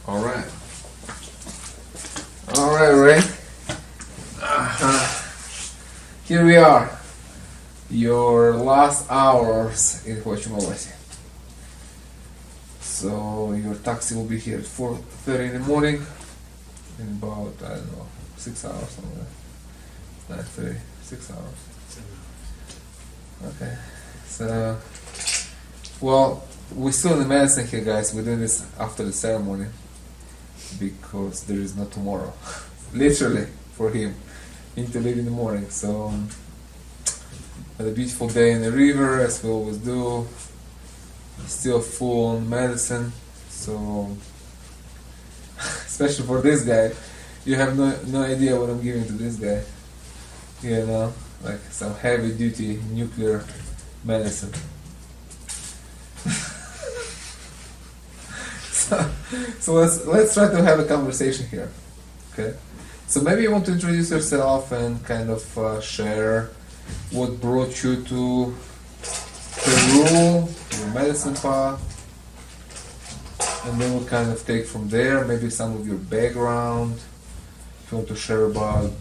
All right. All right, Ray. Here we are. Your last hours in Huachuma Wasi. So your taxi will be here at 4:30 in the morning. In about, I don't know, 6 hours something like that. 9:30, 6 hours. Okay. So, well, we're still in the medicine here, guys. We're doing this after the ceremony because there is no tomorrow. Literally, for him. We need to leave in the morning. So, had a beautiful day in the river, as we always do. Still full on medicine. So, especially for this guy, you have no idea what I'm giving to this guy. You know, like some heavy duty nuclear medicine. so let's try to have a conversation here. Okay. So maybe you want to introduce yourself and kind of share what brought you to Peru, your medicine path, and then we'll kind of take from there. Maybe some of your background. If you want to share about,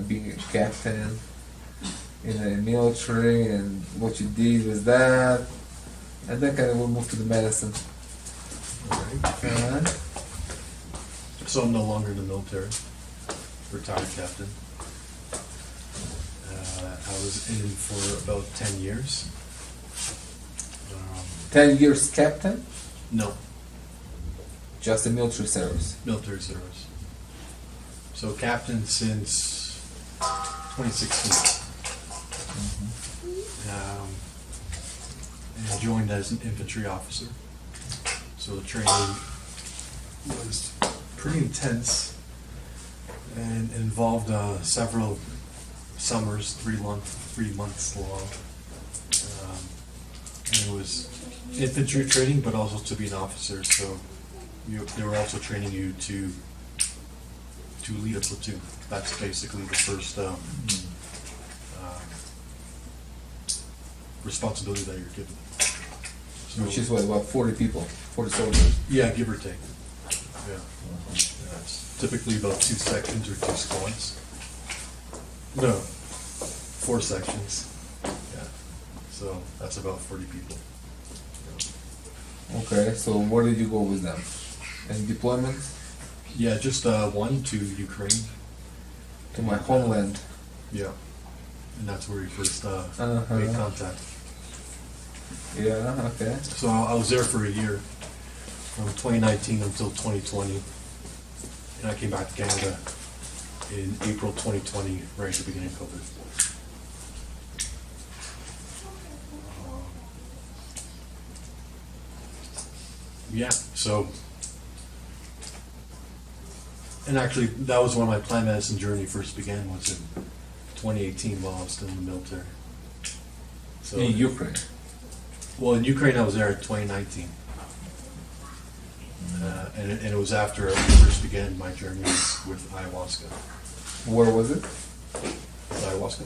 being a captain in the military and what you did with that, and then kind of we'll move to the medicine. Alright. So I'm no longer in the military. Retired captain. I was in for about 10 years. 10 years captain? No, Just the military service. military service. So captain since 2016. And joined as an infantry officer. So the training was pretty intense and involved several summers, 3 months long. And it was infantry training, but also to be an officer. So they were also training you to lead a platoon. That's basically the first responsibility that you're given. So, Which is what, about 40 people, 40 soldiers? yeah, give or take. Yeah. Yeah, it's typically about 2 sections or 2 squads. No, 4 sections. Yeah. So that's about 40 people. Okay, so where did you go with them? Any deployments? Yeah, just one to Ukraine. To my homeland. Yeah. And that's where we first Uh-huh. made contact. Yeah, okay. So I was there for a year, from 2019 until 2020. And I came back to Canada in April 2020, right at the beginning of COVID. Yeah, so, and actually, that was when my plant medicine journey first began, was in 2018 while I was still in the military. So, In Ukraine. well, in Ukraine, I was there in 2019. And it was after I first began my journey with ayahuasca. Where was it? Ayahuasca?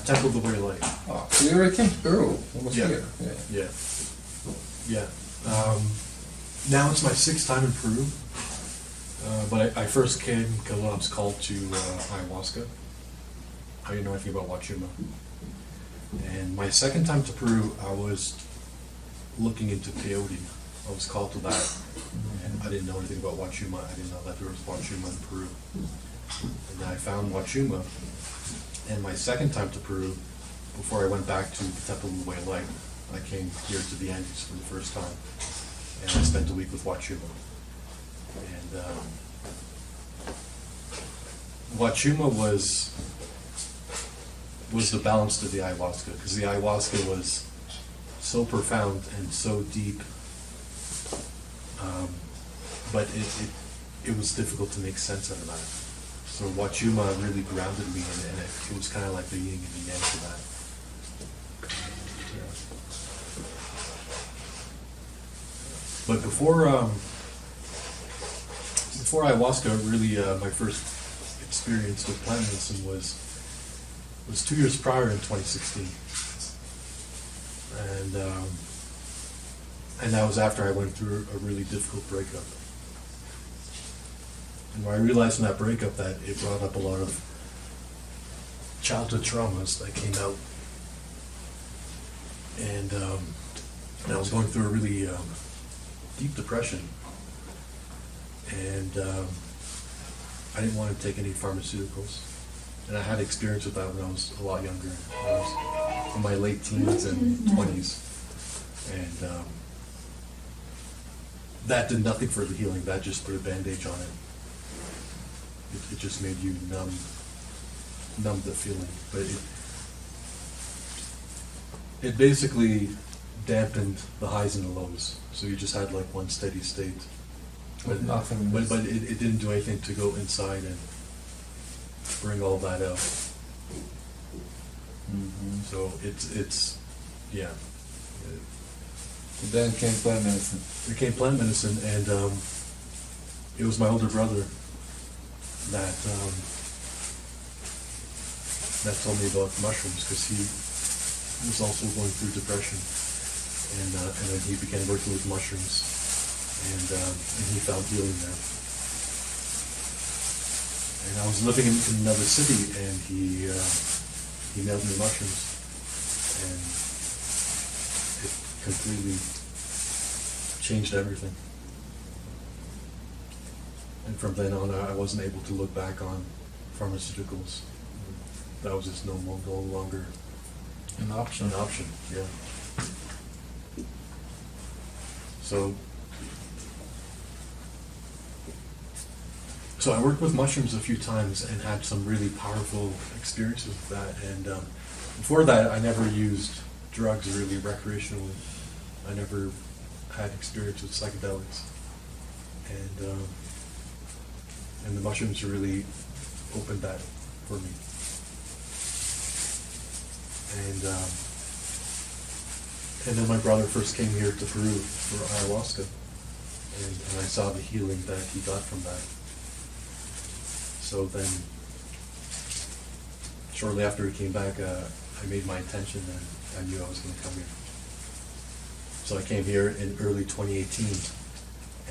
Temple of the Way of Light. Oh, so you already came to Peru. Almost Yeah. here. Yeah. Yeah. Now it's my 6th time in Peru. But I first came because I was called to ayahuasca. I didn't know anything about Huachuma. And my 2nd time to Peru, I was looking into peyote. I was called to that. And I didn't know anything about Huachuma. I didn't know that there was Huachuma in Peru. And then I found Huachuma. And my 2nd time to Peru, before I went back to the Temple of the Way of Light, I came here to the Andes for the first time. And I spent a week with Huachuma. And Huachuma was the balance to the ayahuasca, because the ayahuasca was so profound and so deep, but it was difficult to make sense out of that. So Huachuma really grounded me, and it was kind of like the yin and the yang to that. But before ayahuasca, really, my first experience with plant medicine was 2 years prior in 2016, and that was after I went through a really difficult breakup. And when I realized in that breakup that it brought up a lot of childhood traumas that came out. And I was going through a really deep depression. And I didn't want to take any pharmaceuticals. And I had experience with that when I was a lot younger. I was in my late teens and 20s. And that did nothing for the healing. That just put a bandage on it. It just made you numb the feeling. But it basically dampened the highs and the lows. So you just had like one steady state. But nothing. But it didn't do anything to go inside and bring all that out. Mm-hmm. So it's yeah. Then came plant medicine. It came plant medicine, and it was my older brother that told me about mushrooms, because he was also going through depression, and then he began working with mushrooms, and he found healing there. And I was living in another city, and he mailed me mushrooms, and it completely changed everything. And from then on, I wasn't able to look back on pharmaceuticals. That was just no longer An option. an option. Yeah. So I worked with mushrooms a few times and had some really powerful experiences with that. And before that, I never used drugs really recreationally. I never had experience with psychedelics. And the mushrooms really opened that for me. And then my brother first came here to Peru for ayahuasca, and I saw the healing that he got from that. So then, shortly after he came back, I made my intention, and I knew I was going to come here. So I came here in early 2018,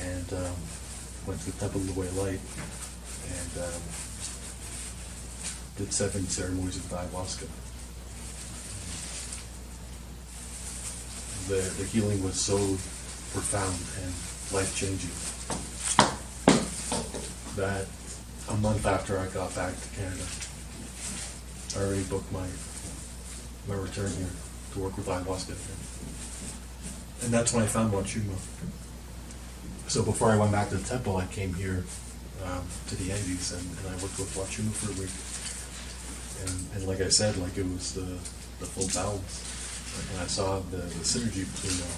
and went to the Temple of the Way of Light, and did 7 ceremonies of ayahuasca. The healing was so profound and life-changing that a month after I got back to Canada, I already booked my return here to work with ayahuasca. And that's when I found Huachuma. So before I went back to the temple, I came here to the Andes, and I worked with Huachuma for a week. And like I said, like it was the full balance. And I saw the synergy between them,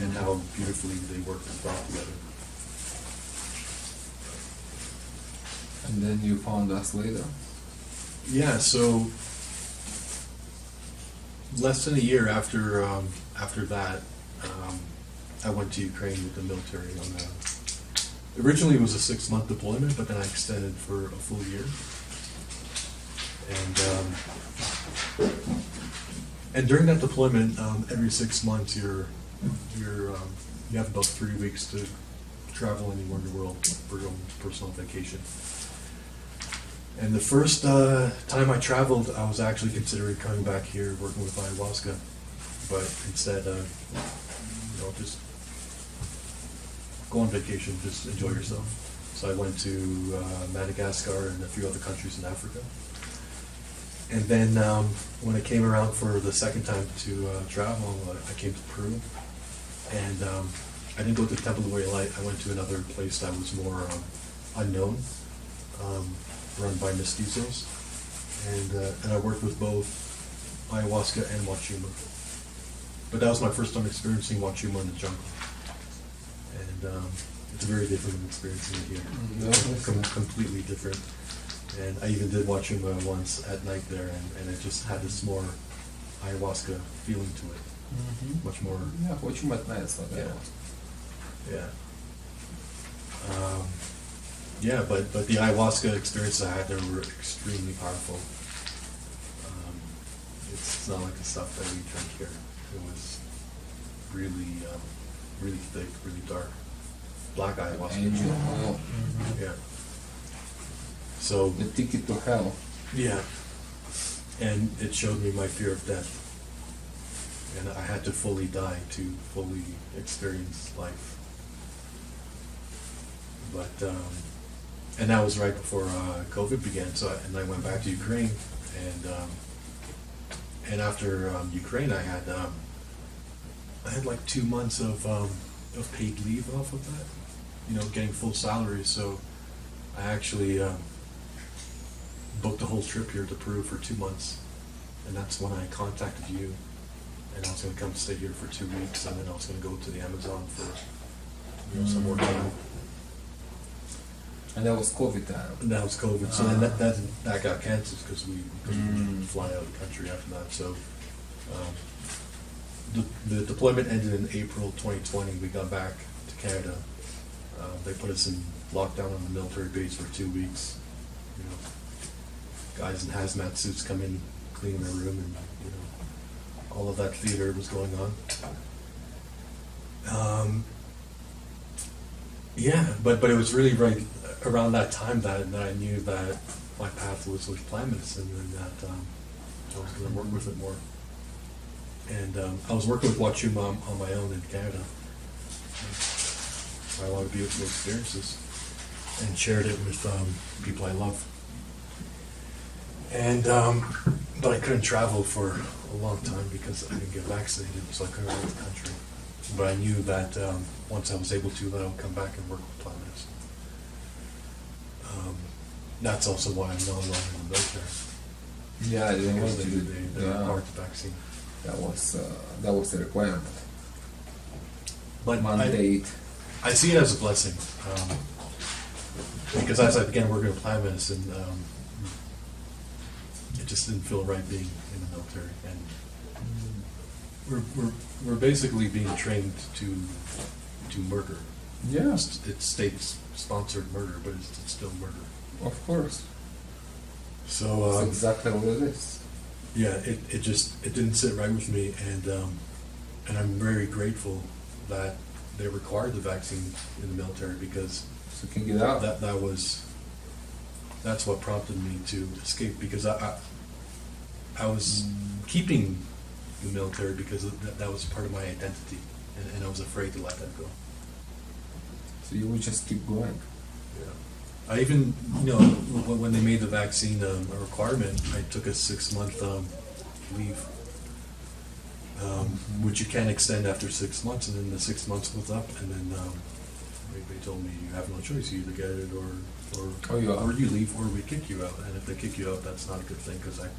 and how beautifully they worked and brought together. And then you found us later. Yeah, so less than a year after that, I went to Ukraine with the military originally it was a 6-month deployment, but then I extended for a full year. And during that deployment, every 6 months you have about 3 weeks to travel anywhere in the world for your own personal vacation. And the first time I traveled, I was actually considering coming back here working with ayahuasca, but instead, just go on vacation, just enjoy yourself. So I went to Madagascar and a few other countries in Africa. And then when I came around for the second time to travel, I came to Peru, and I didn't go to the Temple of the Way of Light. I went to another place that was more unknown, run by mestizos, and I worked with both ayahuasca and Huachuma. But that was my first time experiencing Huachuma in the jungle, and it's very different than experiencing it here. Completely different. And I even did Huachuma once at night there, and it just had this more ayahuasca feeling to it. Mm-hmm. Much more. Yeah, Huachuma at night is like that. Yeah. But the ayahuasca experiences I had there were extremely powerful. It's not like the stuff that we drink here. It was really, really thick, really dark. Black ayahuasca. Angel oil. Yeah. So The ticket to hell. yeah, and it showed me my fear of death, and I had to fully die to fully experience life. But and that was right before COVID began. So and I went back to Ukraine, and after Ukraine, I had like 2 months of paid leave off of that, getting full salary. So I actually booked a whole trip here to Peru for 2 months, and that's when I contacted you, and I was going to come stay here for 2 weeks, and then I was going to go to the Amazon for some more time. And that was COVID time. And that was COVID, so then that got canceled because we couldn't fly out of the country after that. So the deployment ended in April 2020. We got back to Canada. They put us in lockdown on the military base for 2 weeks. Guys in hazmat suits come in, clean their room, and all of that theater was going on. Yeah, but it was really right around that time that I knew that my path was with plant medicine, and that I was going to work with it more. And I was working with Huachuma on my own in Canada. I had a lot of beautiful experiences and shared it with people I love. And but I couldn't travel for a long time because I didn't get vaccinated, so I couldn't leave the country. But I knew that once I was able to, that I would come back and work with plant medicine. That's also why I'm no longer in the military. Yeah, I didn't want Because to they required the vaccine. That was the requirement. But Mandate. I see it as a blessing, because as I began working with plant medicine, it just didn't feel right being in the military, and we're basically being trained to murder. Yeah, It's state-sponsored murder, but it's still murder. of course. So That's exactly what it is. yeah, it didn't sit right with me, and I'm very grateful that they required the vaccine in the military, because So you can get out. that's what prompted me to escape, because I was keeping the military because that was part of my identity, and I was afraid to let that go. So you would just keep going. Yeah. I even, when they made the vaccine a requirement, I took a 6-month leave, which you can extend after 6 months, and then the 6 months was up, and then they told me you have no choice, you either get it or you leave, or we kick you out. And if they kick you out, that's not a good thing, because that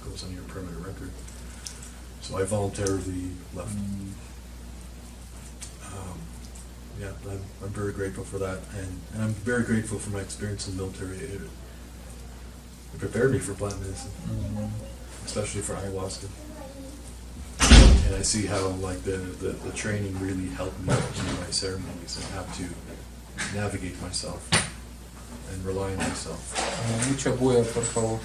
goes on your permanent record. So I voluntarily left. Yeah, I'm very grateful for that, and I'm very grateful for my experience in the military. It prepared me for plant medicine, especially for ayahuasca. And I see how the training really helped me in my ceremonies and how to navigate myself and rely on myself. Mucha bulla, por favor.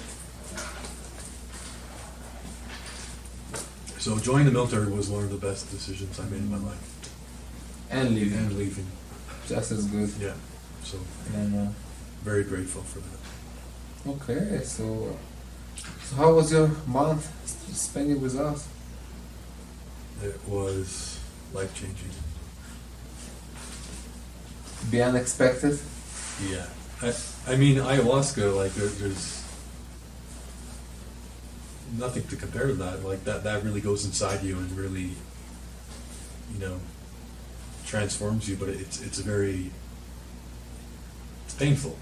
So joining the military was one of the best decisions I made in my life. And leaving. And leaving. Just as good. Yeah. So And, very grateful for that. okay, so how was your month spending with us? It was life-changing. Be unexpected? Yeah. I mean, ayahuasca, there's nothing to compare to that. Like, that really goes inside you and really, transforms you, but it's painful.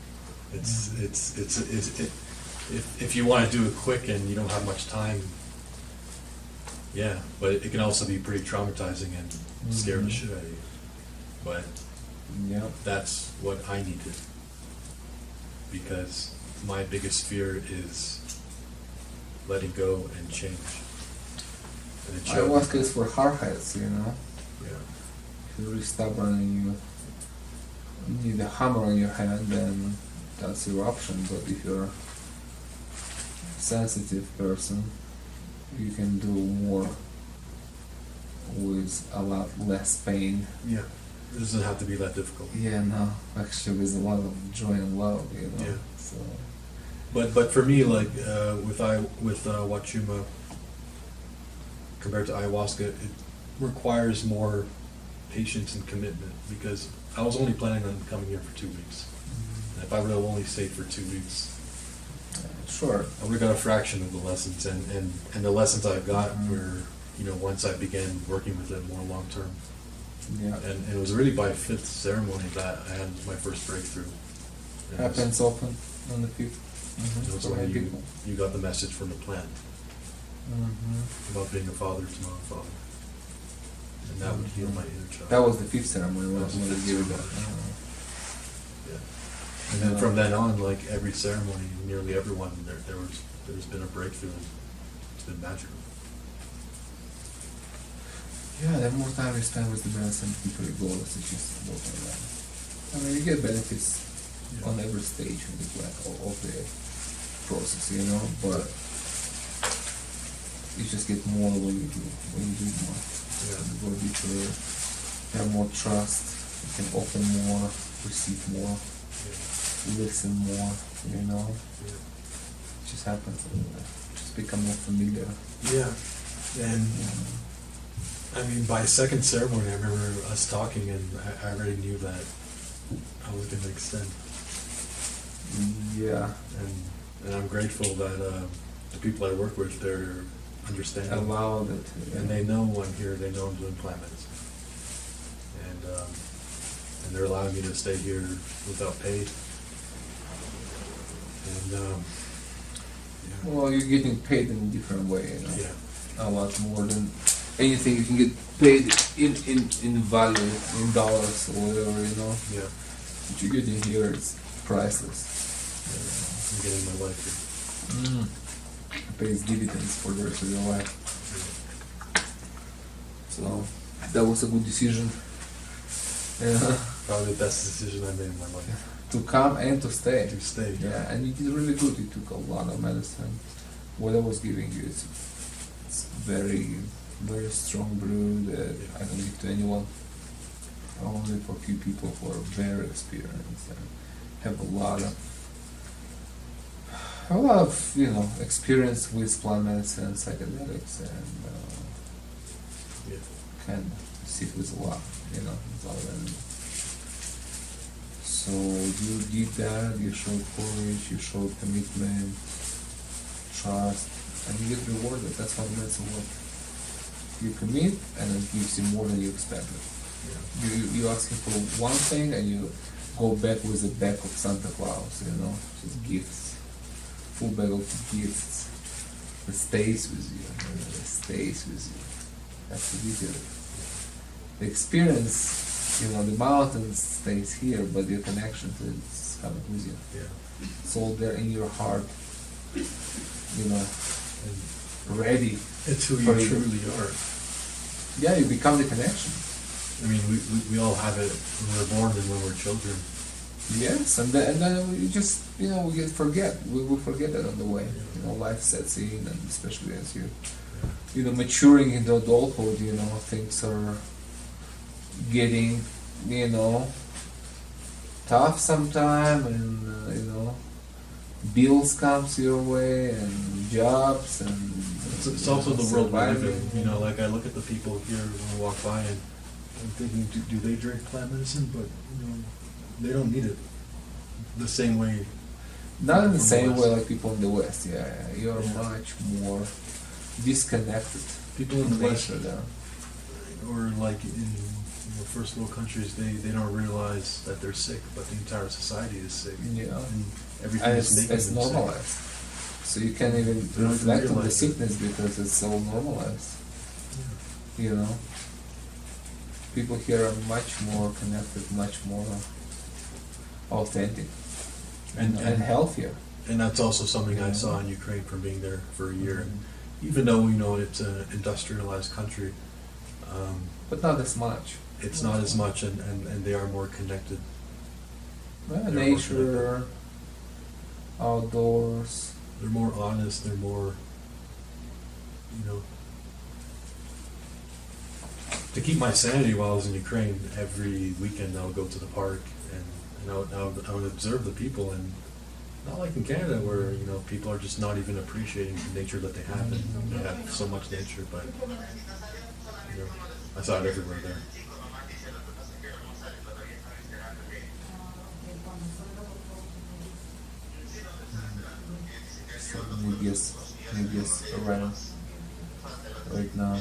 If you want to do it quick and you don't have much time, yeah, but it can also be pretty traumatizing and scare the shit out of you. But Yeah. that's what I needed, because my biggest fear is letting go and change. And it showed. Ayahuasca is for hardheads, Yeah. If you're really stubborn and you need a hammer on your hand, then that's your option. But if you're a sensitive person, you can do more with a lot less pain. Yeah. It doesn't have to be that difficult. Yeah, no, actually with a lot of joy and love, Yeah. So But for me, like with Huachuma, compared to ayahuasca, it requires more patience and commitment because I was only planning on coming here for 2 weeks. And if I would have only stayed for 2 weeks, Sure. I would have got a fraction of the lessons, and the lessons I got were, once I began working with it more long term. Yeah. And it was really by fifth ceremony that I had my first breakthrough. And it was- Happens often on the fifth. It was For when many you, people. you got the message from the plant about being a father to my own father. And that would heal my inner child. That was the fifth ceremony when That was the when they fifth gave it ceremony. back. Yeah. And then from then on, like every ceremony, nearly everyone, there's been a breakthrough. It's been magical. Yeah, the more time you spend with the medicine, the deeper it goes. It's just more like that. I mean, you get benefits Yeah. on every stage of the process, but you just get more when you do more. Yeah. You go deeper, have more trust, you can open more, receive more, listen more, Yeah. It just happens, just become more familiar. Yeah. And I mean, by second ceremony, I remember us talking, and I already knew that I was going to extend. Yeah, And I'm grateful that the people I work with, they're understanding. allowed it. And they know I'm here, they know I'm doing plant medicine. And they're allowing me to stay here without pay. And, yeah. Well, you're getting paid in a different way, Yeah. A lot more than anything you can get paid in value, in dollars or whatever, Yeah. What you're getting here is priceless. I'm getting my life here. It pays dividends for the rest of your life. So that was a good decision. Yeah. Probably the best decision I made in my life. To come and to stay. To stay. Yeah, and you did really good. You took a lot of medicine. What I was giving you is it's very, very strong brew that I don't give to anyone. Only for a few people who are very experienced and have a lot of experience with plant medicine, psychedelics, and Yeah. can sit with a lot, and so you did that, you showed courage, you showed commitment, trust, and you get rewarded. That's how medicine works. You commit, and it gives you more than you expected. You ask him for one thing, and you go back with the bag of Santa Claus, just gifts, full bag of gifts that stays with you, That's the beauty of it. The experience, the mountain stays here, but your connection to it is coming with you. Yeah. It's all there in your heart, And ready. it's who for you truly are. Yeah, you become the connection. I mean, we all have it when we're born and when we're children. Yes, and then we just, we forget. We will forget it on the way. Life sets in, and especially as you, maturing into adulthood, things are getting, tough sometime, and, bills comes your way, and jobs, and It's also the world we live surviving. in. Like I look at the people here when I walk by, and I'm thinking, do they drink plant medicine? But they don't need it the same way. Not in the from same West. way like people in the West. Yeah, you're Yeah. much more disconnected. People in the West, nature there. or like in first world countries, they don't realize that they're sick, but the entire society is sick. Yeah. And everything And is making it's them normalized. So you can't even They don't reflect on the realize it. sickness because it's so normalized. sick. People here are much more connected, much more authentic, and healthier. And that's also something I saw in Ukraine from being there for a year. And even though it's an industrialized country, But not as much. it's not as much, and they are more connected. Well, They're more nature, outdoors. They're more honest. They're more, To keep my sanity while I was in Ukraine, every weekend I would go to the park and I would observe the people, and Not like in Canada where, you know, people are just not even appreciating the nature that they have, and they have so much nature, but, you know, I saw it everywhere there. So maybe it's around right now.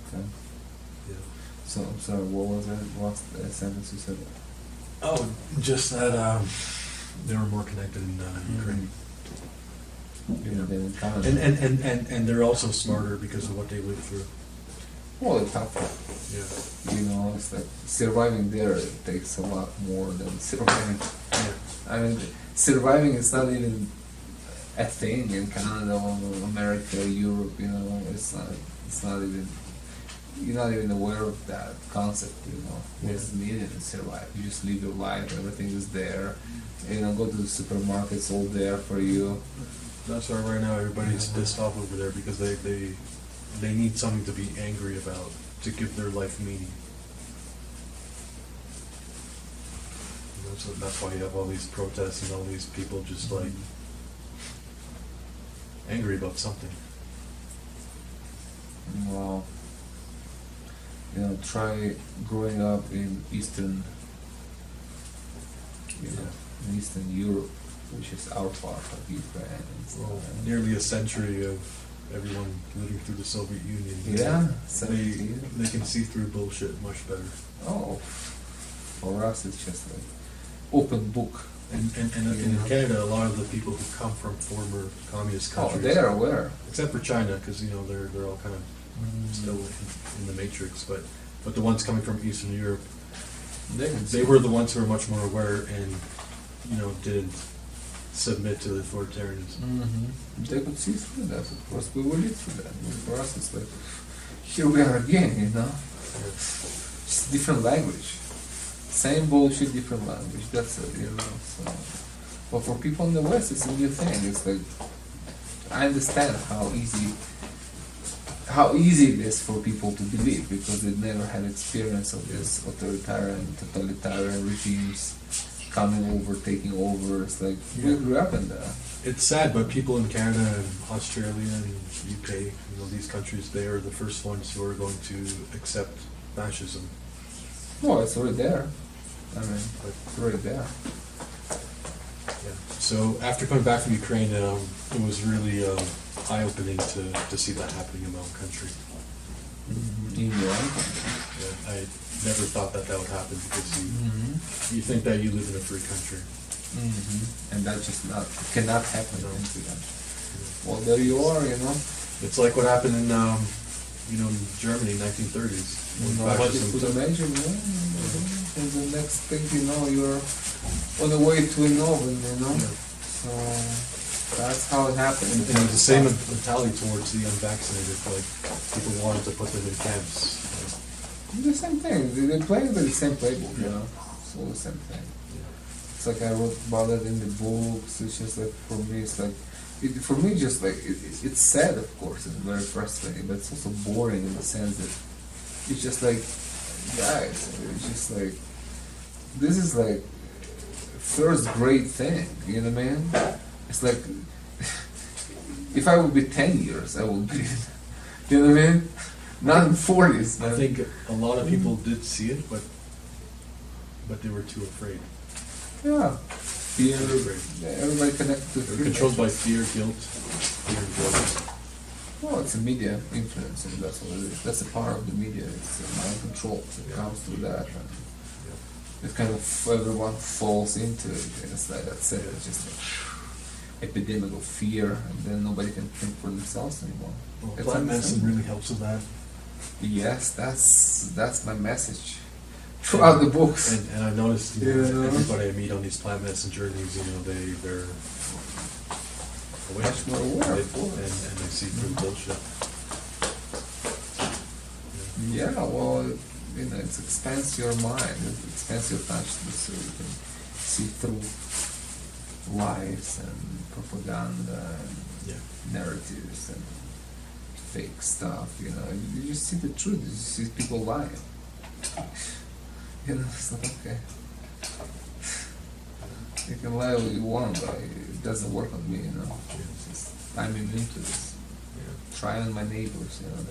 Okay. Yeah. So I'm sorry, what was it? What's the sentence you said? Oh, just that they were more connected in Ukraine. Yeah. In Canada. And they're also smarter because of what they lived through. Well, it's tough. Yeah. You know, it's like surviving there takes a lot more than surviving. Yeah. I mean, surviving is not even a thing in Canada or America, Europe. You know, it's not even. You're not even aware of that concept. You know, what's needed to survive. You just live your life. Everything is there. You know, go to the supermarkets, all there for you. That's why right now everybody's pissed off over there because they need something to be angry about to give their life meaning. That's why you have all these protests and all these people just like angry about something. Well, you know, try growing up in Eastern, in Eastern Europe, which is our part of Ukraine. And stuff. Well, nearly a century of everyone living through the Soviet Union. Yeah, they can see through bullshit much better. Oh, for us it's just like open book. And in Canada, a lot of the people who come from former communist countries. Oh, they are aware. Except for China, because you know they're all kind of still in the matrix. But the ones coming from Eastern Europe, they were the ones who were much more aware and you know didn't submit to the authoritarianism. They could see through that, of course. We will live through that. For us, it's like here we are again, you know. Just different language. Same bullshit, different language. That's it, you know. So, but for people in the West, it's a new thing. It's like I understand how easy it is for people to believe because they never had experience of this authoritarian, totalitarian regimes coming over, taking over. It's like we grew up in that. It's sad, but people in Canada and Australia and UK, you know, these countries, they are the first ones who are going to accept fascism. No, it's already there. I mean, it's already there. Yeah. So after coming back from Ukraine, it was really eye-opening to see that happening in my own country. In your own Yeah, I never thought that would happen because you think that you live in a free country. And that just cannot happen in Sweden. Well, there you are, you know. It's like what happened in you know, in Germany, 1930s. Nobody could imagine, and the next thing you know, you're on the way to Northern, you know. Yeah. So that's how it happened. And it was the same mentality towards the unvaccinated. Like people wanted to put them in camps. The same thing. They play with the same playbook, you know. It's all the same thing. It's like I wrote about it in the books. It's just like for me, it's like for me, just like it's sad, of course, and very frustrating, but it's also boring in the sense that it's just like, guys, it's just like this is like first grade thing, you know what I mean? It's like if I would be 10 years, I would be, you know what I mean? Not in 40s. I think a lot of people did see it, but they were too afraid. Yeah. Fear, Afraid. everybody connected to They're fear. controlled by fear, guilt, guilt. Well, it's a media influence, and that's what it is. That's a part of the media. It's mind control. It comes through that. And it kind of everyone falls into it. And it's like that's it. It's just an epidemic of fear, and then nobody can think for themselves anymore. Well, It's plant medicine understandable. really helps with that. Yes, that's my message throughout the books. And I noticed, you know, Yeah. everybody I meet on these plant medicine journeys, you know, they're aware. Much more aware, of They- course. and they see through bullshit. Yeah, well, you know, it expands your mind, it expands your consciousness, so you can see through lies and propaganda and Yeah. narratives and fake stuff. You know, you just see the truth. You see people lying. You know, it's like okay. You can lie all you want, but it doesn't work on me, you know. It's just, I'm immune to this. Try on my neighbors, you know,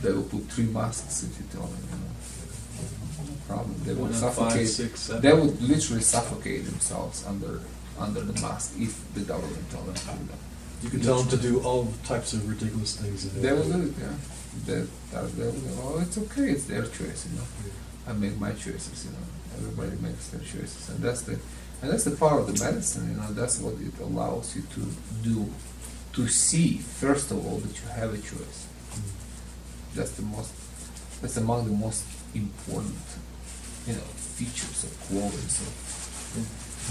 they will put 3 masks if you tell them, you know. No problem. They would 1 out of suffocate. 5, 6, 7. They would literally suffocate themselves under the mask if the government told them to do that. You can tell them to do all types of ridiculous things. And They will do it, yeah. They will do, oh, it's okay, it's their choice, you know. I make my choices, you know. Everybody makes their choices, and that's the power of the medicine, you know. That's what it allows you to do, to see first of all that you have a choice. That's among the most important, you know, features or qualities of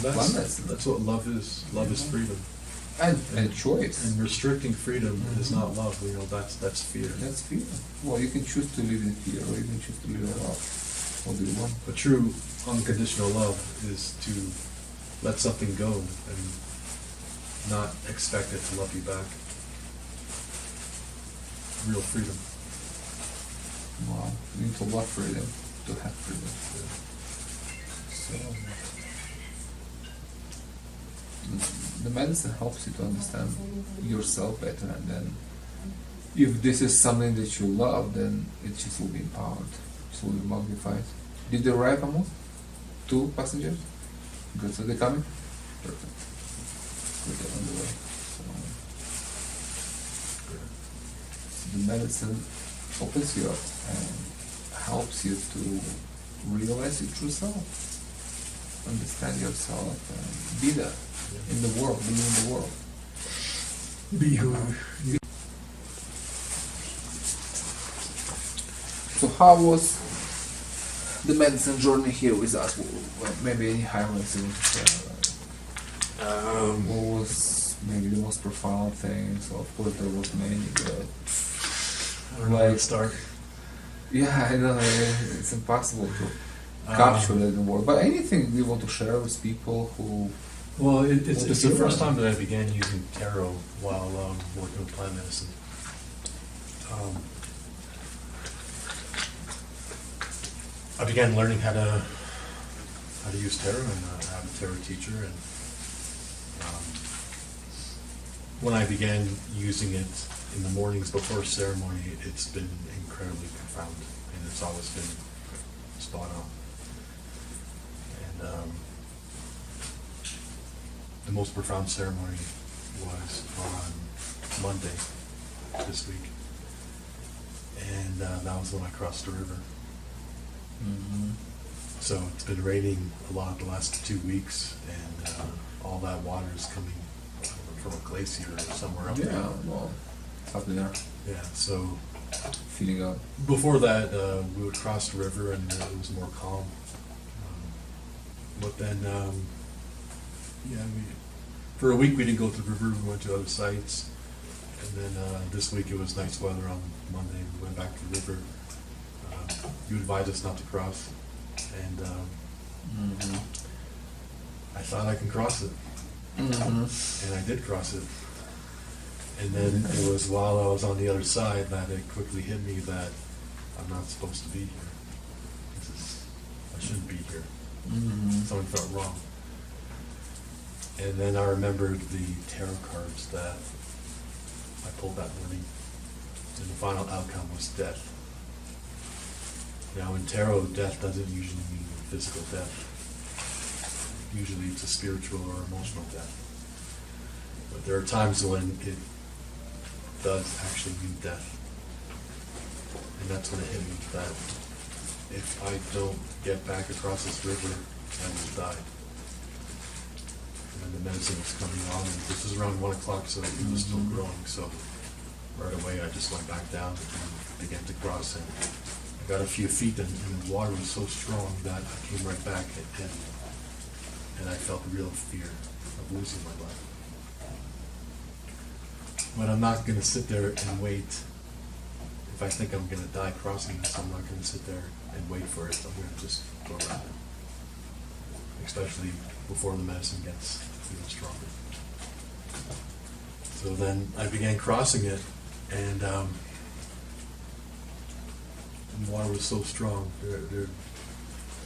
plant medicine. That's what love is. Love is freedom. And choice. And restricting freedom is not love. You know, that's fear. That's fear. Well, you can choose to live in fear, or you can choose to live in love. What do you want? But true unconditional love is to let something go and not expect it to love you back. Real freedom. Wow, you need to love freedom to have freedom. So, the medicine helps you to understand yourself better, and then if this is something that you love, then it just will be empowered, it will be magnified. Did they arrive almost? 2 passengers? Good, so they're coming? Perfect. Good, they're on the way. So the medicine opens you up and helps you to realize your true self, understand yourself, and be there in the world, be in the world. Be who. So how was the medicine journey here with us? Well, maybe any highlights you want to share? What was maybe the most profound thing? So of course there was many, but I don't know where to start. Yeah, I know, it's impossible to capture that in the word. But anything you want to share with people who... Well, it's the first time that I began using tarot while working with plant medicine. I began learning how to use tarot, and I have a tarot teacher. And when I began using it in the mornings before ceremony, it's been incredibly profound, and it's always been spot on. And the most profound ceremony was on Monday this week, and that was when I crossed the river. Mm-hmm. So it's been raining a lot the last 2 weeks, and all that water is coming from a glacier or somewhere up there. Yeah, well, up there, Yeah, so feeling up. before that, we would cross the river and it was more calm. But then, for a week we didn't go to the river, we went to other sites. And then this week it was nice weather on Monday, we went back to the river. You advised us not to cross, and I thought I can cross it. And I did cross it. And then it was while I was on the other side that it quickly hit me that I'm not supposed to be here. I shouldn't be here. Something felt wrong. And then I remembered the tarot cards that I pulled that morning, and the final outcome was death. Now in tarot, death doesn't usually mean physical death. Usually it's a spiritual or emotional death. But there are times when it does actually mean death. And that's when it hit me that if I don't get back across this river, I will die. And the medicine was coming on, and this was around 1 o'clock, so it was still growing. So right away I just went back down and began to cross, and I got a few feet, and the water was so strong that I came right back, and I felt real fear of losing my life. But I'm not going to sit there and wait. If I think I'm going to die crossing this, I'm not going to sit there and wait for it. I'm going to just go around it, especially before the medicine gets even stronger. So then I began crossing it, and the water was so strong.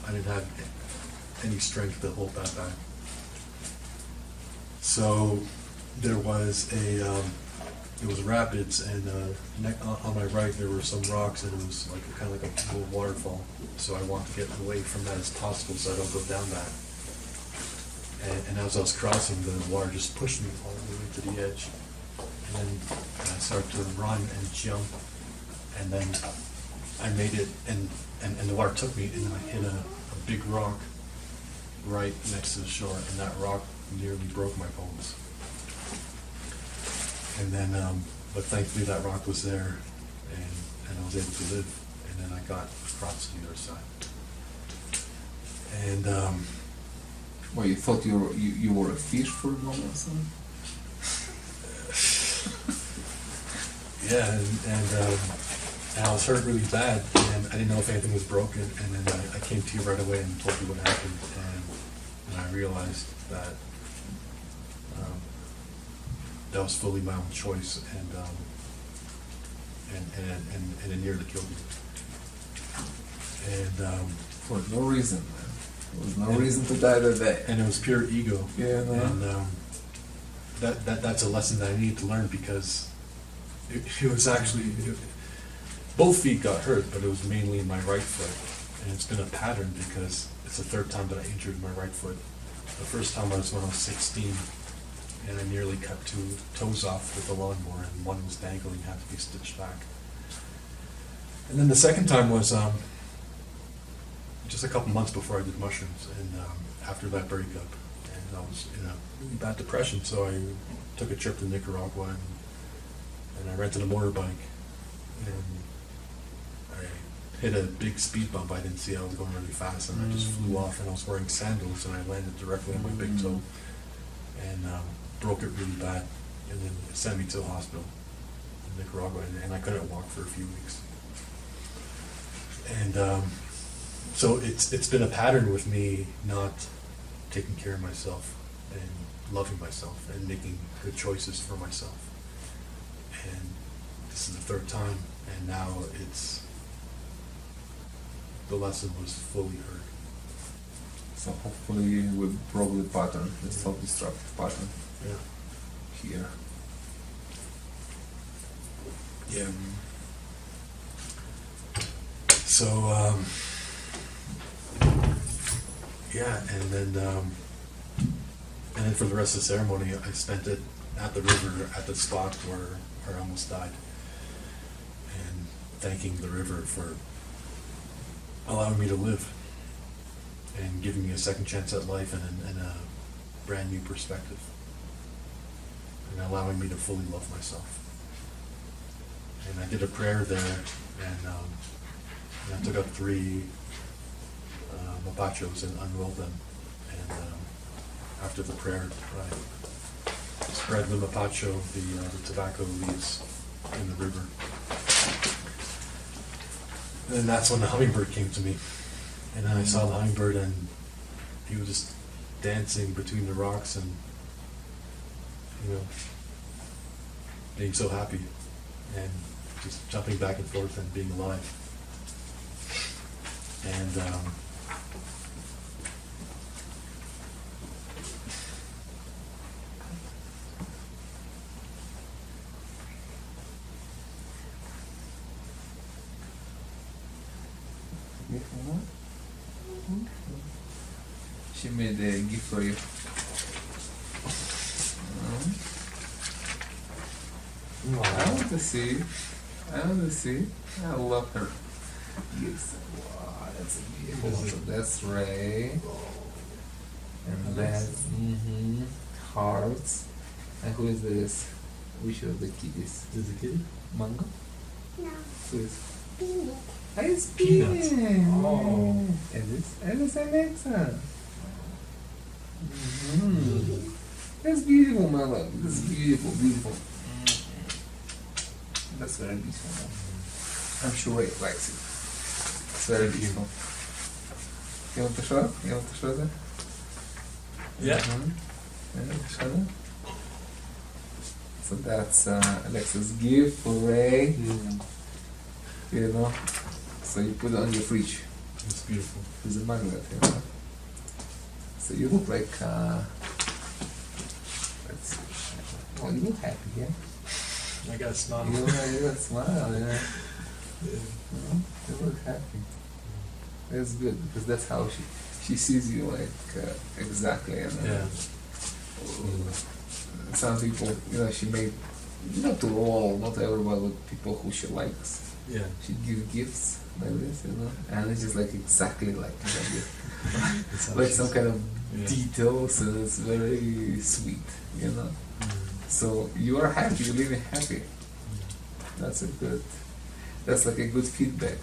I didn't have any strength to hold that back. So there was it was rapids, and on my right there were some rocks, and it was like kind of like a little waterfall. So I wanted to get away from that as possible, so I don't go down that. And as I was crossing, the water just pushed me all the way to the edge. And then I started to run and jump, and then I made it, and the water took me, and I hit a big rock right next to the shore, and that rock nearly broke my bones. And then, but thankfully that rock was there, and I was able to live, and then I got across to the other side. And Well, you thought you were a fish for a moment or something? yeah, and I was hurt really bad, and I didn't know if anything was broken, and then I came to you right away and told you what happened, and I realized that that was fully my own choice, and it nearly killed me. And For no reason, man. There was no reason to die that day. and it was pure ego. Yeah, no. And that's a lesson that I needed to learn, because it was actually both feet got hurt, but it was mainly in my right foot, and it's been a pattern because it's the third time that I injured my right foot. The first time was when I was 16, and I nearly cut 2 toes off with the lawnmower, and one was dangling, had to be stitched back. And then the second time was just a couple months before I did mushrooms, and after that breakup, and I was in a really bad depression, so I took a trip to Nicaragua, and I rented a motorbike, and I hit a big speed bump. I didn't see I was going really fast, and I just flew off, and I was wearing sandals, and I landed directly on my big toe, and broke it really bad, and then it sent me to the hospital in Nicaragua, and I couldn't walk for a few weeks. And so it's been a pattern with me not taking care of myself and loving myself and making good choices for myself. And this is the third time, and now the lesson was fully heard. So hopefully we broke the pattern, the self-destructive pattern Yeah. here. Yeah. So, yeah, and then for the rest of the ceremony, I spent it at the river, at the spot where I almost died, and thanking the river for allowing me to live and giving me a second chance at life and a brand new perspective, and allowing me to fully love myself. And I did a prayer there, and I took out 3 mapachos and unrolled them, and after the prayer, I spread the mapacho, the tobacco leaves, in the river. And that's when the hummingbird came to me, and I saw the hummingbird, and he was just dancing between the rocks, and being so happy, and just jumping back and forth and being alive. And She made a gift for you. I want to see. I love her gifts. Wow, that's a beautiful one. So that's Ray. And that's hearts. And who is this? Which of the kitties? is it kitty? Mango? No. Who is? Peanut. Ah, it's Peanuts. Peanut. Oh. And it's Alexa. That's beautiful, my love. That's beautiful, beautiful. That's very beautiful. I'm sure Ray likes it. It's very beautiful. You want to show? You want to show that? Yeah. Yeah, show that. So that's Alexa's gift for Ray. You know. So you put it on your fridge. It's beautiful. There's a magnet here. So you look like, let's see. Oh, you look happy, yeah? I got a smile. You got a smile, yeah. You look happy. That's good, because that's how she sees you, like, exactly. And, Yeah. some people, she made, not to all, not everybody, but people who she likes. Yeah. She give gifts like this, and it's just like exactly like that gift. Like some kind of details, and it's very sweet, So you are happy, you're living happy. That's like a good feedback,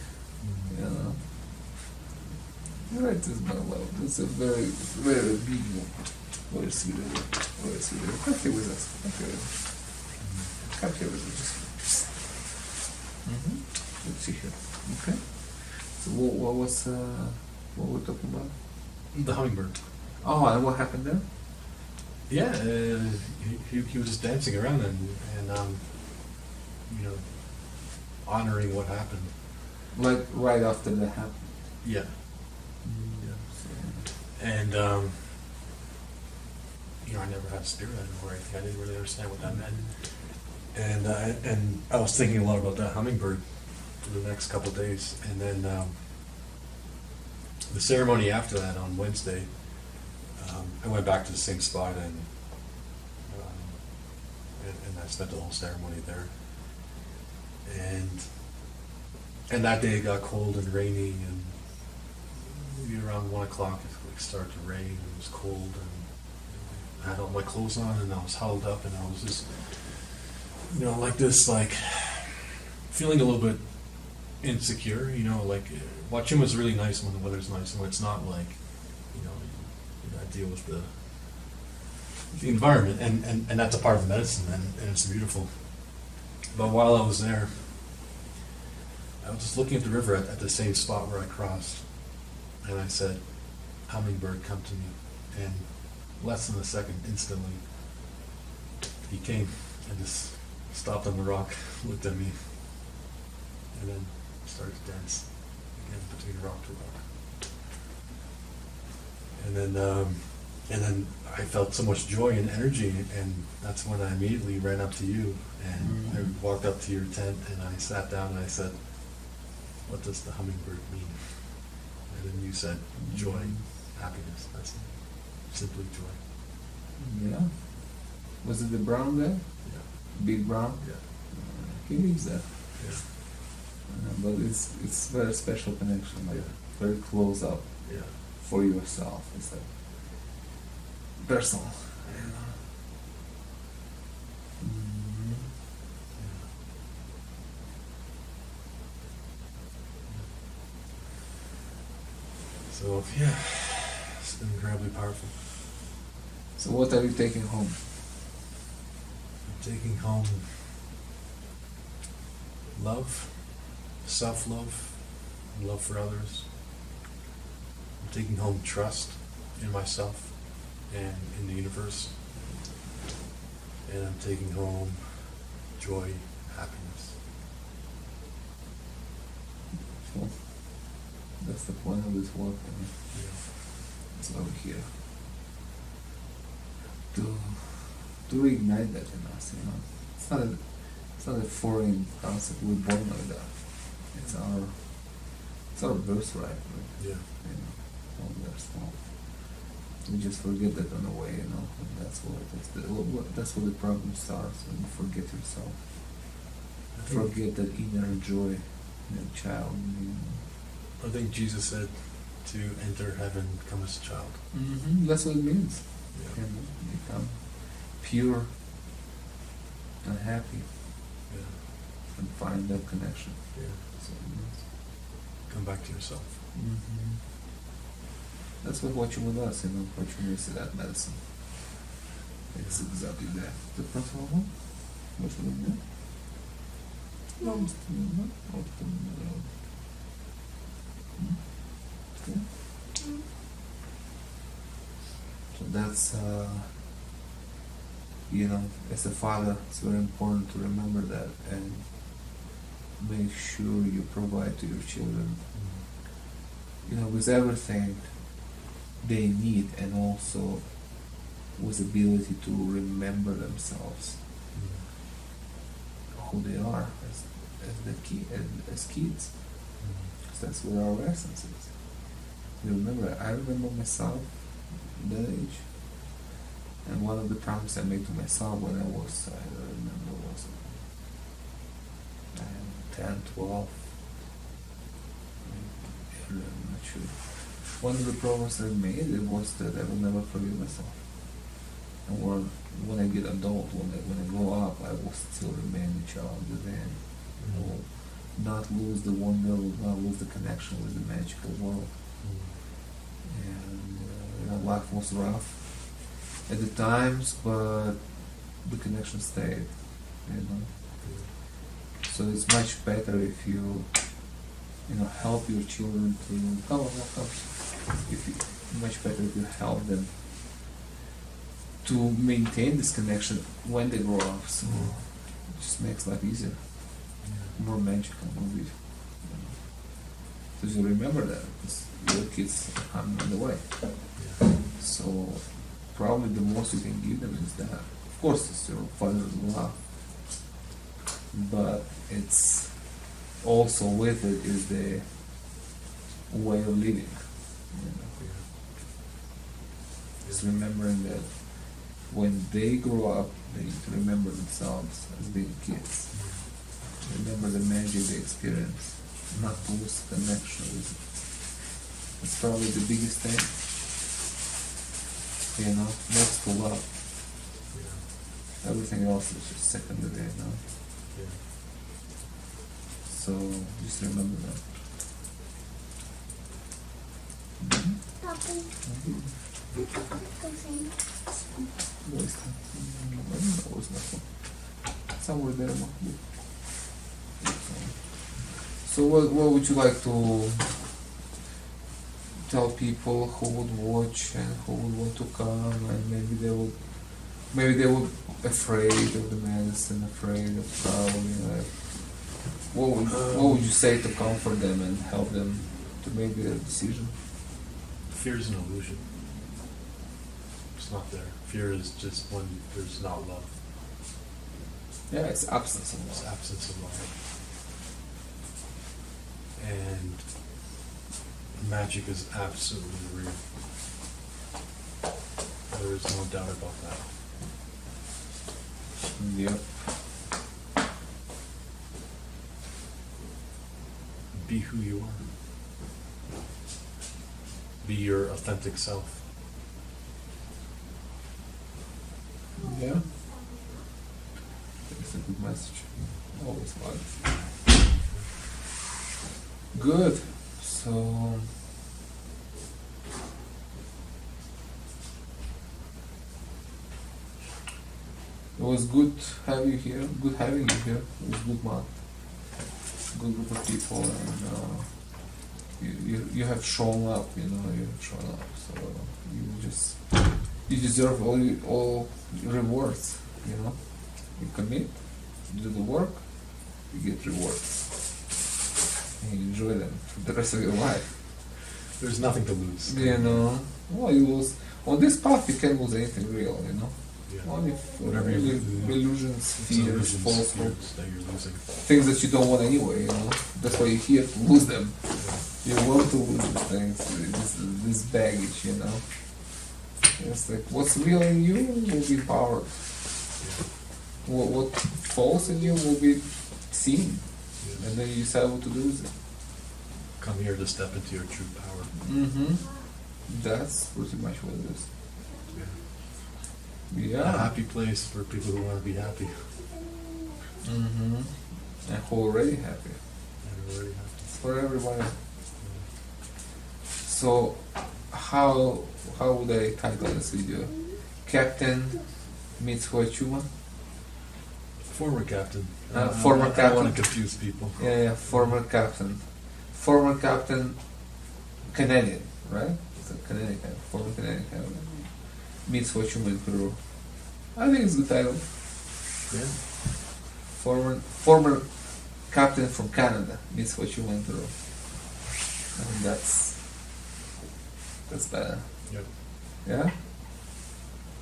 Right, this is my love. It's a very, very big one. Very sweet of you. Very sweet of you. Come here with us. Come here with us. Let's see here. Okay. So what were we talking about? The hummingbird. Oh, and what happened there? Yeah, he was just dancing around and honoring what happened. Like right after that happened. Yeah. And I never had spirit animal or anything. I didn't really understand what that meant. And I was thinking a lot about that hummingbird for the next couple of days. And then the ceremony after that on Wednesday, I went back to the same spot and I spent the whole ceremony there. And that day it got cold and rainy, and maybe around 1 o'clock it started to rain and it was cold, and I had all my clothes on and I was huddled up and I was just like this, like feeling a little bit insecure, like Huachuma is really nice when the weather's nice, and when it's not, like you gotta deal with the environment, and that's a part of medicine, and it's beautiful. But while I was there, I was just looking at the river at the same spot where I crossed, and I said, "Hummingbird, come to me." And less than a second, instantly, he came and just stopped on the rock, looked at me, and then started to dance again between rock to rock. And then I felt so much joy and energy, and that's when I immediately ran up to you, and I walked up to your tent, and I sat down and I said, "What does the hummingbird mean?" And then you said, "Joy, happiness." That's it. Simply joy. Yeah. Was it the brown guy? Yeah. Big brown? Yeah. He lives there. Yeah. But it's very special connection, like very close up Yeah. for yourself. It's like personal. So yeah, it's been incredibly powerful. So what are you taking home? I'm taking home love, self-love, and love for others. I'm taking home trust in myself and in the universe. And I'm taking home joy, happiness. So that's the point of this work. Yeah. That's why we're here. To reignite that in us, It's not a foreign concept. We're born like that. It's our birthright. Right? Yeah. When we're small, we just forget that on the way, And that's where the problem starts, when you forget yourself. Forget that inner joy, inner child. I think Jesus said to enter heaven, come as a child. Mm-hmm. That's what it means. Yeah. And become pure and happy, Yeah. and find that connection. Yeah. So it means. Come back to yourself. Mm-hmm. That's what Huachuma does, Huachuma is that medicine. It's exactly that. The principle one? What's the name? No. Okay. So that's, as a father, it's very important to remember that and make sure you provide to your children, with everything they need, and also with ability to remember themselves who they are as kids. Because that's where our essence is. You remember, I remember myself that age, and one of the promises I made to myself when I was, I don't remember, was 10, 12, I'm not sure. One of the promises I made it was that I will never forgive myself. And when I get adult, when I grow up, I will still remain a child within. I will not lose the wonder, will not lose the connection with the magical world. And life was rough at the times, but the connection stayed. So it's much better if you help your children to come. Much better if you help them to maintain this connection when they grow up. So it just makes life easier, more magical, more beautiful. So you remember that because your kids are coming on the way. So probably the most you can give them is that. Of course, it's your father's love, but it's also with it is the way of living. Just remembering that when they grow up, they need to remember themselves as being kids. Remember the magic they experience, not lose connection with it. That's probably the biggest thing. Next to love. Everything else is just secondary, So just remember that. Somewhere there. So what would you like to tell people who would watch and who would want to come, and maybe they would afraid of the medicine, afraid of traveling, what would you say to comfort them and help them to make their decision? Fear is an illusion. It's not there. Fear is just when there's not love. Yeah, it's absence of love. It's absence of love. And magic is absolutely real. There is no doubt about that. Yeah. Be who you are. Be your authentic self. Yeah. That's a good message. Always fun. Good. So it was good having you here. Good having you here. It was good month. Good group of people, and you have shown up. You have shown up. So you deserve all rewards. You commit, you do the work, you get rewards. And you enjoy them for the rest of your life. There's nothing to lose. Well, you lose on this path. You can't lose anything real. Yeah. Only Whatever illusions, fears, falsehoods, that you're losing. things that you don't want anyway. That's why you're here to lose them. You want to lose these things, this baggage. It's like what's real in you will be powered. What false in you will be seen, and then you decide what to do with it. Come here to step into your true power. That's pretty much what it is. A Yeah. happy place for people who want to be happy. And who are already happy. And are already happy. It's for everybody. So, how would I title this video? Captain meets Huachuma? Former captain. Former I don't captain. want to confuse people. Yeah, former captain. Former captain, Canadian, right? It's a Canadian captain, former Canadian captain. Meets Huachuma in Peru. I think it's a good title. Yeah. Former captain from Canada meets Huachuma in Peru. I think that's better. Yeah. Yeah?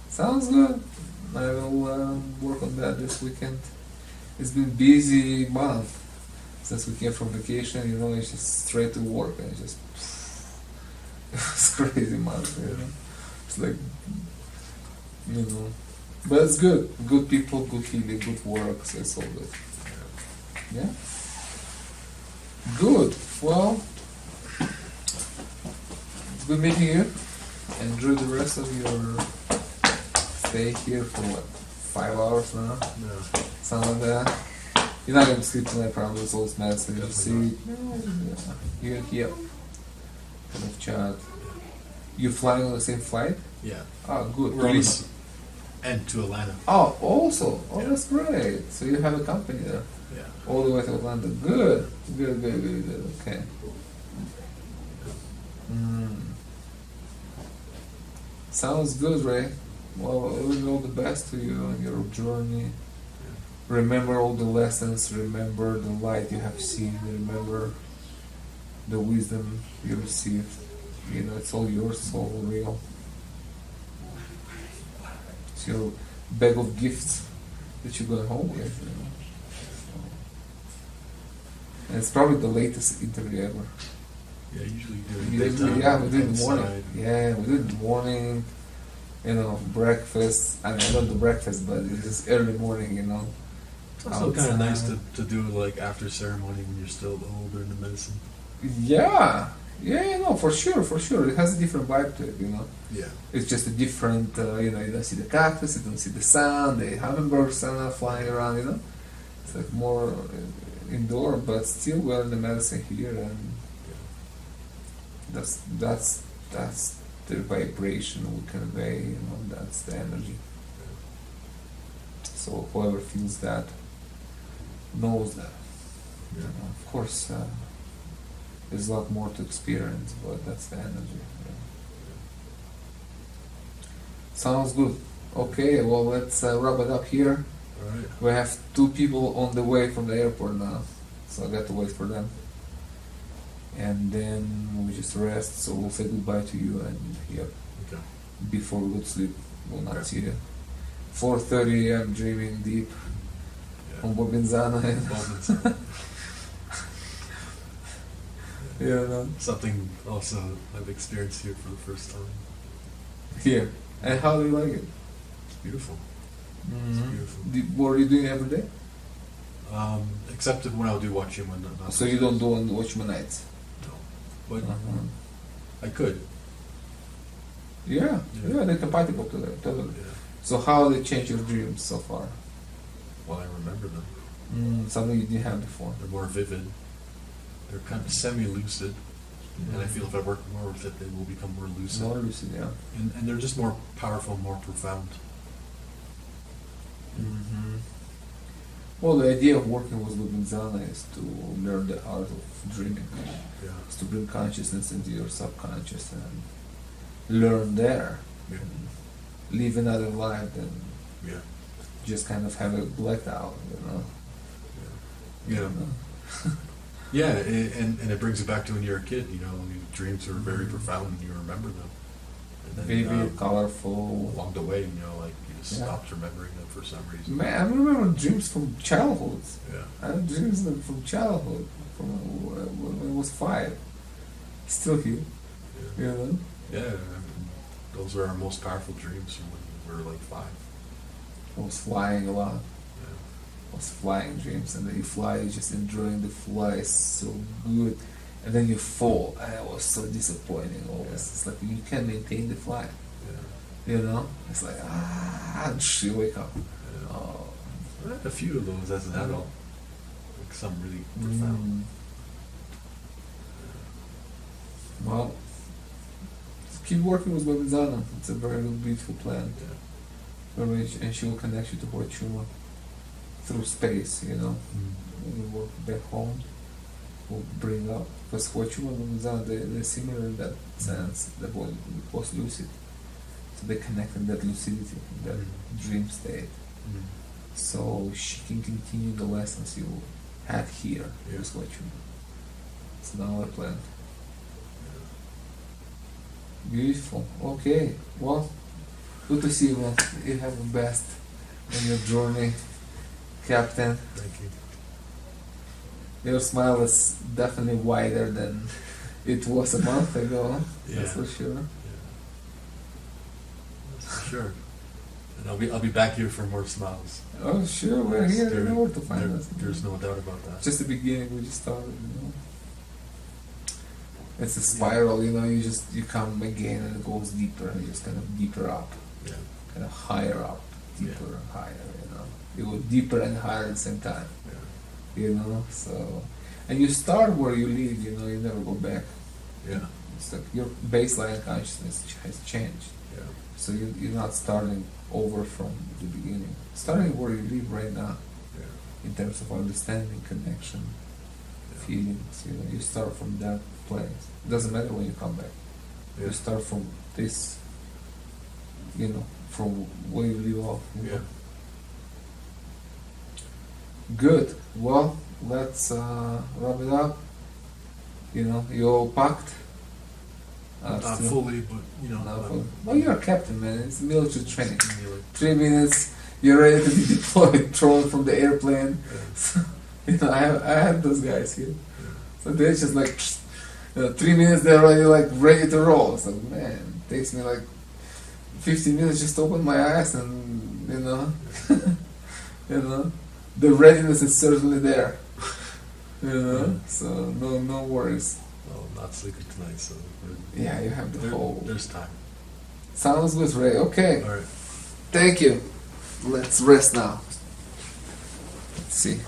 Sounds good. I will work on that this weekend. It's been busy month since we came from vacation, it's just straight to work and it's just it's crazy month. It's like but it's good. Good people, good feeling, good work, so it's all good. Yeah? Good. Well, it's good meeting you. Enjoy the rest of your stay here for 5 hours now? No. Something like that. You're not gonna sleep tonight, probably. It's always medicine. You Definitely see, you're here. Kind of chat. You flying on the same flight? Yeah. Oh, good. We're on this and to Atlanta. Oh, also. Oh, Yeah. that's great. So you have a company there. Yeah. All the way to Atlanta. Good. Good. Okay. Sounds good, Ray. Well, I wish all the best to you on your journey. Remember all the lessons, remember the light you have seen, remember the wisdom you received. It's all yours, it's all real. It's your bag of gifts that you're going home with. And it's probably the latest interview ever. Yeah, usually do it Usually, daytime, we do it in the morning. inside. Yeah, we do it in the morning. Breakfast. I mean, I don't do breakfast, but it's just early morning. It's also kind of outside. nice to do it like after ceremony when you're still older in the medicine. Yeah, for sure. It has a different vibe to it. Yeah. It's just a different. You don't see the cactus, you don't see the sun, the hummingbirds are not flying around. It's like more indoor, but still we're in the medicine here, and that's the vibration we convey. That's the energy. So whoever feels that knows that. Yeah. Of course, there's a lot more to experience, but that's the energy. Sounds good. Okay, well, let's wrap it up here. All right. We have 2 people on the way from the airport now, so I got to wait for them. And then we just rest, so we'll say goodbye to you, and Okay. before we go to sleep, we'll not Okay. see you. 4:30 I'm dreaming deep Yeah. on Bobinzana. Moments. Something also I've experienced here for the first time. Here. And how do you like it? It's beautiful. beautiful. What are you doing every day? Except when I do Huachuma. Not So you don't do on Huachuma nights? No. But Uh-huh. I could. Yeah, Yeah. they're compatible to that, totally. Yeah. So how they change your dreams so far? Well, I remember them. Something you didn't have before. They're more vivid. They're kind of semi-lucid. And I feel if I work more with it, they will become more lucid. More lucid, yeah. And they're just more powerful, more profound. Well, the idea of working with Lubinzana is to learn the art of dreaming. Yeah. It's to bring consciousness into your subconscious and learn there. Yeah. Live another life than Yeah. just kind of have it blacked out, Yeah. Yeah, and it brings it back to when you're a kid, your dreams are very profound and you remember them. And then Vivid, colorful. along the way, you just Yeah. stopped remembering them for some reason. Man, I remember dreams from childhood. Yeah. I have dreams from childhood, from when I was 5. Still here, Yeah. Yeah, I mean, those are our most powerful dreams from when we were like 5. I was flying a lot. Yeah. I was flying dreams, and then you fly, you're just enjoying the fly, so good. And then you fall, and it was so disappointing always. Yeah. It's like you can't maintain the fly, Yeah. It's like, and you wake up. Yeah. Oh. I had a few of those as an adult. Like some really profound. Well, keep working with Babizana. It's a very beautiful plan. Yeah. And she will connect you to Huachuma through space, When you work back home, will bring up. Because Huachuma and Babizana, they're similar in that sense, the body was lucid. So they connect in that lucidity, in that dream state. So she can continue the lessons you had here Yeah. with Huachuma. It's another plan. Beautiful. Okay. Well, good to see you, man. You have the best in your journey, Captain. Thank you. Your smile is definitely wider than it was a month ago. That's for sure. Yeah. That's for sure. And I'll be back here for more smiles. Oh, sure. We're here. You know where to find us. There's no doubt about that. Just the beginning. We just started. It's a spiral. You come again and it goes deeper. And just kind of deeper up. Yeah. Kind of higher up, deeper and higher. You go deeper and higher at the same time. Yeah. So, and you start where you leave. You never go back. Yeah. It's like your baseline consciousness has changed. Yeah. So you're not starting over from the beginning. Starting where you live right now, Yeah. in terms of understanding, connection, feelings. You start from that place. It doesn't matter when you come back. Yeah. You start from this. From where you leave off. Yeah. Good. Well, let's wrap it up. You all packed. Not Still- fully, but Not fully. Well, you're a captain, man. It's military training. Really. 3 minutes, you're ready to be deployed, thrown from the airplane. So, I had those guys here. So they're just like, 3 minutes, they're already ready to roll. So man, it takes me 15 minutes just to open my eyes, and the readiness is certainly there. So no worries. Well, I'm not sleeping tonight, so Yeah, you have the whole. there's time. Sounds good, Ray. Okay. All right. Thank you. Let's rest now. Let's see.